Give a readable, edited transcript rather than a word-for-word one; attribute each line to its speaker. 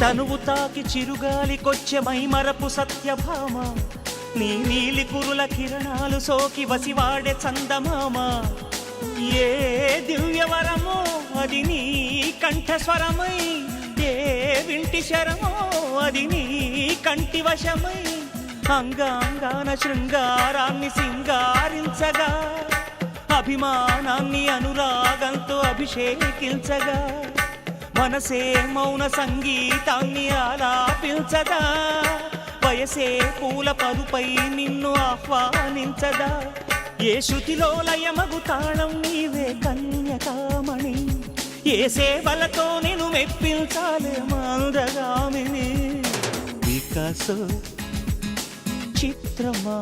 Speaker 1: తనువు తాకి చిరుగాలికొచ్చే మైమరపు సత్యభామ నీ నీలి కురుల కిరణాలు సోకి వసివాడే చందమామ ఏ దివ్యవరమో అది నీ కంఠస్వరమై ఏ వింటి శరమో అది నీ కంటి వశమై అంగాంగాన శృంగారాన్ని సింగారించగా అభిమానాన్ని అనురాగంతో అభిషేకించగా మనసే మౌన సంగీతాన్ని ఆలాపించదా వయసే పూల పరుపై నిన్ను ఆహ్వానించదా ఏ శృతిలో లయమగు తాళం నీవే కన్యకామణి ఏ సేవలతో నేను మెప్పించాలే మందగామిని వికాస చిత్రమా